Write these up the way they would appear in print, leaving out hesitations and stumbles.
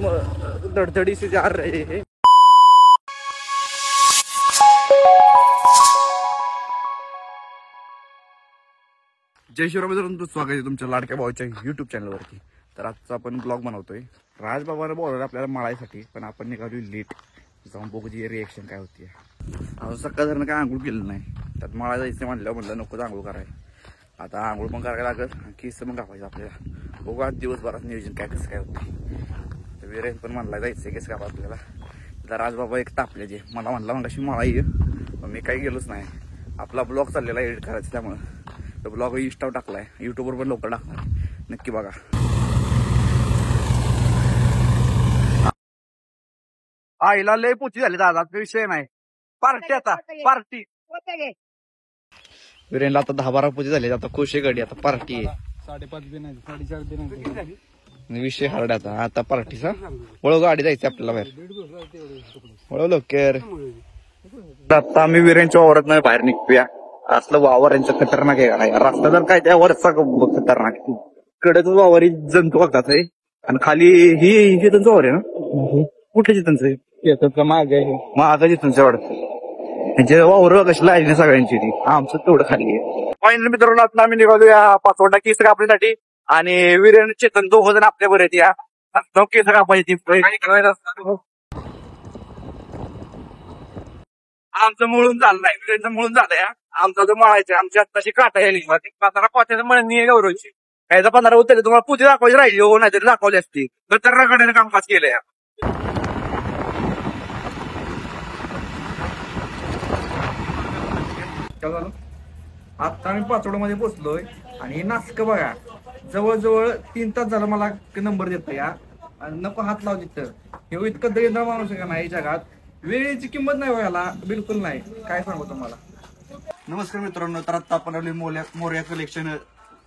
धड़धड़ी से जा रहे हैं। जय शिवराम मित्रांनो, स्वागत आहे तुमच्या लाडक्या भावाच्या युट्यूब चॅनलवरती। तर आजचा आपण ब्लॉग बनवतोय। राजबाबाने बोलवलं आपल्याला माळायसाठी, पण आपण निघालो लेट। जाऊन बघू जी रिएक्शन काय होती। अजून सकाळधरनं काय आंघोळ केलं नाही, त्यात माळा जायचं म्हणलं नको आंघोळ करायला। आता आंघोळ पण करायला लागत, केस पण कापायचं आपल्याला। बघू आज दिवसभरात नियोजन काय कसं काय होतं। वीरेन पण म्हणला जायचं केस कापा आपल्याला। तर राजबाबा एक तापले जे मला म्हणला मग अशी माळा ये, पण मी काही गेलोच नाही। आपला ब्लॉग चाललेला एडिट करायचा, त्यामुळे ब्लॉग इंस्टावर टाकलाय, युट्यूबवर पण लवकर टाकणार, नक्की बघा। आईला लय पोची झाली दादा, विषय नाही। पार्टी आता पार्टी वीरेनला आता 10-12 पोची झाली, आता खुश आहे गडी, आता पार्टी आहे। 5:30 बी नाही, 4:30 बी नाही, विषय हरड्याचा आता पार्टीचा। वळव गाडी जायची आपल्याला बाहेर, वळव लवकर। आता आम्ही वीरेनच्या वावरात नाही बाहेर निघतोया। असलं वावर यांचं खतरनाक आहे का, रस्ता तर काय त्या वरचा खतरनाक, कडेच वावर जंतू बघतात आहे, आणि खाली ही जिथूनच वावर आहे ना, कुठे जिथूनच माग आहे आता जिथूनच वाटतं त्यांचे वावर कशी लागली सगळ्यांची, ती आमचं तेवढं खाली आहे। फायनल मित्रांनो, आता आम्ही निघालो या पाचवडा केस कापण्यासाठी, आणि वीरेन चेतन दोघ जण आपल्या बरे या केस कापायची। आमचं मुळून चाललंय, वीरेनचं मुळून झालंय। आमचा जो मळायचं आमची आत्ताशी काटा यायली, 15 कोट्याचं मळणी आहे गौरवची। याचा 15 उतरले, तुम्हाला पूजा दाखवायची राहिली हो, नाहीतरी दाखवली असती। तर रगड्याने कामकाज केलंय। आता आम्ही पाचोड्यामध्ये पोहोचलोय, आणि नास्क बघा जवळजवळ 3 तास झालं मला नंबर देतो या, नको हात लाव तिथं। हे इतकं दरिद्र माणूस आहे का नाही जगात, वेळेची किंमत नाही व्हायला बिलकुल नाही, काय सांगू तुम्हाला। नमस्कार मित्रांनो, तर आता आपण आलोय मोर्या कलेक्शन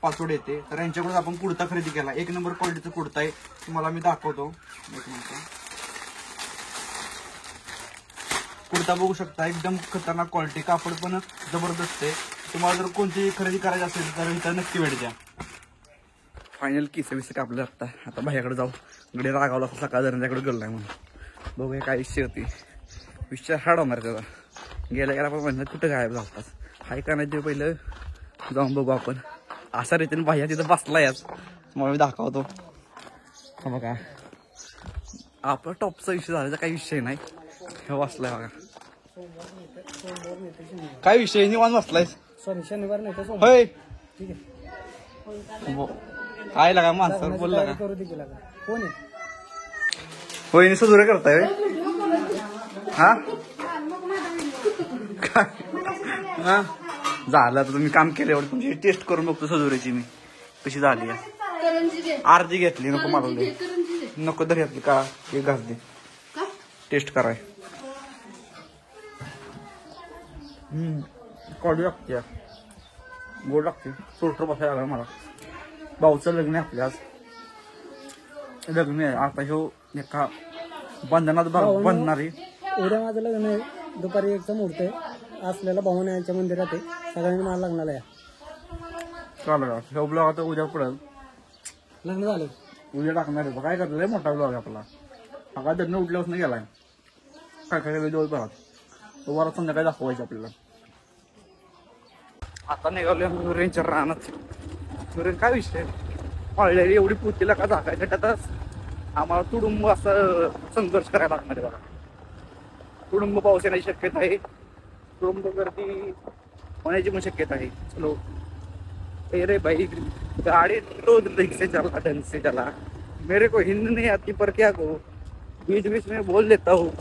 पाचोड येते। तर यांच्याकडून आपण कुर्ता खरेदी केला, 1 नंबर क्वालिटीचा कुर्ता आहे, तुम्हाला मी दाखवतो। कुर्ता बघू शकता, एकदम खतरनाक क्वालिटी, कापड पण जबरदस्त आहे। तुम्हाला जर कोणती खरेदी करायची असेल तर इथं नक्की भेट द्या। फायनल किसे कापलं आता भाईकडे जाऊ, इकडे रागावला सकाळ त्यांच्याकडे गेलो नाही म्हणून। बघूया काय विषय होती, विषय हाड होणार त्याचा। गेला पण म्हणलं कुठं गायब झालतास, हाय का नाही ते पहिलं जाऊन बघू आपण। अशा रीतीने भाईया तिथं बसला याच, मला मी दाखवतो बघा। आपला टॉपचा विषय झाला, काही विषय नाही, हे बसलाय बघा। काय विषय निवांत बसलाय, शनिवार नाही तर होय ठीक आहे। काय लागा माणसं बोलला का, कोण आहे होय सुजुरे करताय हा हा झालं तर तुम्ही काम केल्यावर तुमची टेस्ट करून बघतो सजुरेची मी कशी झाली आहे। अर्धी घेतली, नको मला नको तर घेतली का, एक घास दे टेस्ट कराय। कडू लागते, गोड लागते, सोटर बसायला लागला मला। भाऊचं लग्न आहे आपल्या, आज लग्न आहे आता, ह्यो एका बंधनात बांधणार आहे। उद्या माझं लग्न आहे, दुपारी 1चा मुहूर्त आहे, असलेला भावाने यांच्या मंदिरात आहे, सगळ्यांनी मला लग्नाला या। चालेल, ह्यो ब्लॉग आता उद्या पडेल, लग्न झालं उद्या टाकणार आहे। काय करतोय, मोठा ब्लॉग आपला, सकाळ धरणं उठल्यापासून गेलाय, काय काय दिवसभरात तो बरा संध्याकाळी दाखवायचं आपल्याला। आता निघालो रेंजच्या रानात, काय विषय पळलेली एवढी पुतीला का झाकायच्या, त्यातच आम्हाला तुडुंब असं संघर्ष करायला लागणार आहे बघा। तुडुंब पाऊस येण्याची शक्यता आहे, तुडुंब गर्दी होण्याची पण शक्यता आहे। चलो रे भाई, गाड़ी तो ढंग से चला, ढंग से चला, मेरे को हिंदी नहीं आती पर क्या करूं, बीच बीच में बोल लेता हूँ,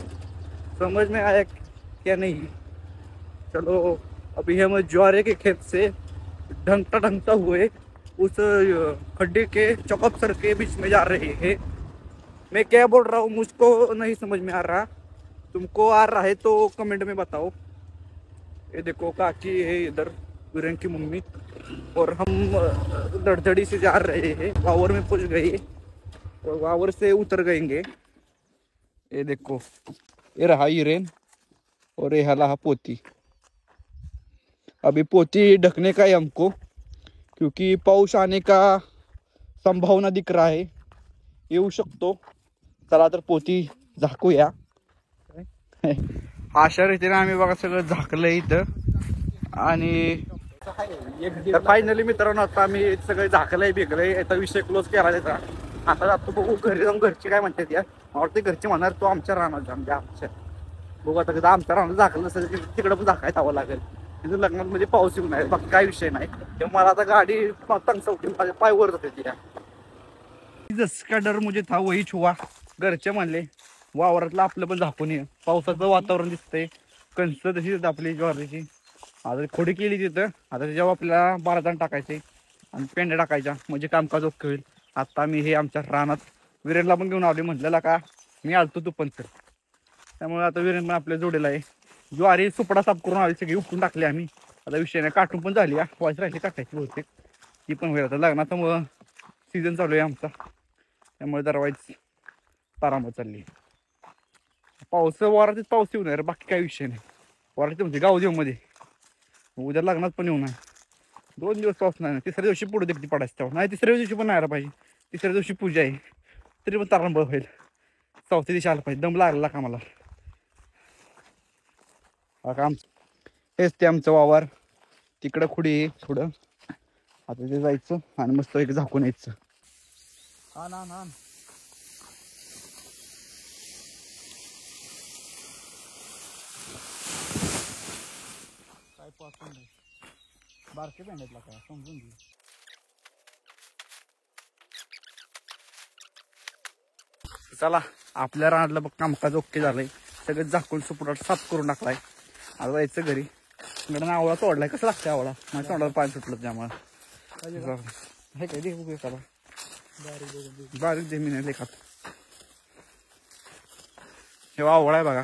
समझ में आया क्या नहीं। चलो अभी हम ज्वारे के खेत से ढंगता हुए उस खड्डे के चौकअप के बीच में जा रहे हैं। मैं क्या बोल रहा हूँ मुझको नहीं समझ में आ रहा, तुमको आ रहा है तो कमेंट में बताओ। ये देखो काकी है इधर, वीरेन की मम्मी, और हम धड़धड़ी से जा रहे हैं, वावर में पहुंच गए और वावर से उतर गएंगे। ये देखो, ये रहा वीरेन और ये हला पोती। अभी पोती ढकने का है हमको, क्योंकि पाऊस आने का संभावना दिख रहा है, येऊ शकतो। चला तर पोती झाकूया. अशा रीतीने आम्ही बघा सगळं झाकलंय इथं. आणि फायनली मित्रांनो आता आम्ही सगळं झाकलंय बिकलंय. आता विषय क्लोज केला त्याचा. आता जातो बघू घरी जाऊन घरची काय म्हणतात या. मला वाटतं घरची म्हणणार तो आमच्या राहणार म्हणजे आमच्या बघू आता कधी आमच्या राहणार झाकलं नसेल तिकडं पण झाकाय जावं लागेल. तिथं लग्नात म्हणजे पाऊस येऊन नाही बाकी काय विषय नाही. तेव्हा मला आता गाडी तंगसवटी माझ्या पाय वर जाते ती. जसं का डर मुझे था वही छुआ. घरचे म्हणले वावरातलं आपलं पण झाकून ये. पावसाचं वातावरण दिसतंय. कणस तशी आपली ज्वारीची आता खोडी केली तिथं. आता त्याच्यावर आपल्याला 12 जण टाकायचे आणि पेंड्या टाकायच्या म्हणजे कामकाज ओके होईल. आता मी हे आमच्या रानात विरेनला पण घेऊन आले. म्हटलेला का मी आलतो तू पण तर. त्यामुळे आता विरेन पण आपल्या जोडीला आहे. ज्वारी सुपडा साफ करून आली सगळी उपटून टाकली आम्ही. आता विषयाने काटून पण झाली. वाईट राहिली काटायची बहुतेक ती पण होईल. आता लग्नाचा मग सीझन चालू आहे आमचा त्यामुळे दरवाईच तारांबळ चालली. पाऊस वारातीत पाऊस येऊ नये बाकी काही विषय नाही. वाराती म्हणजे गावदेवमध्ये उद्या लग्नात पण येऊ नये. 2 दिवस पाऊस नाही. तिसऱ्या दिवशी पुढे देखील पडायचं तेव्हा नाही. तिसऱ्या दिवशी पण नाही पाहिजे. तिसऱ्या दिवशी पूजा आहे तरी पण तारांबळ होईल. चौथ्या दिवशी आला पाहिजे. दम लागला का मला. काम हेच ते आमचं वावर. तिकडं खुडी आहे थोडं. आता ते जायचं आणि मस्त एक झाकून यायचं. ना काय पासून नाही बारके पेंड्यातला काय समजून घे. चला आपल्या रानातलं बघ कामकाज ओके झालंय. सगळं झाकून सुपडाट साफ करून टाकलाय. आता जायचं घरी. इकडं आवळा तोडलाय. कसं लागतं आवळा. माझ्या तोंडाला पाणी सुटलं त्यामुळे हे काय दे बघूया चला. बारीक दे मी नाही लेखात. हे आवळा आहे बघा.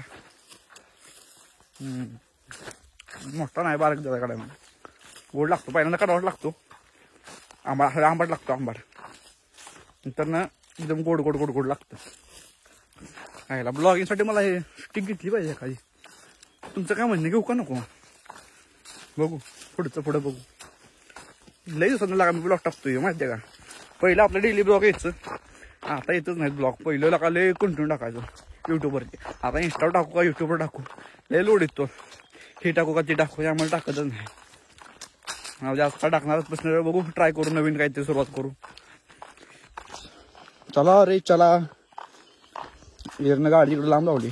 मोठा नाही बारीक दादा काढायला. गोड लागतो पहिल्यांदा काढावाच लागतो. आंबाट लागतो आंबाट. नंतर ना एकदम गोड गोड गोड गोड लागतं. खायला ब्लॉगिंगसाठी मला हे स्टिक घेतली पाहिजे एखादी. तुमचं काय म्हणणं घेऊ का नको. बघू पुढं बघू. लई दिवसांना लागा मी ब्लॉग टाकतोय माहिती आहे का. पहिलं आपलं डेली ब्लॉग यायचं. आता येतच नाहीत ब्लॉग. पहिलं लागा लय कंटिन्यू टाकायचं युट्यूबवरती. आता इंस्टावर टाकू का युट्यूबवर टाकू लय लोड येतो. हे टाकू का ते टाकू त्यामुळे टाकतच नाही. जास्त टाकणारच प्रश्न. बघू ट्राय करू नवीन काहीतरी सुरुवात करू. चला रे चला. गाडी इकडे लांब लावली.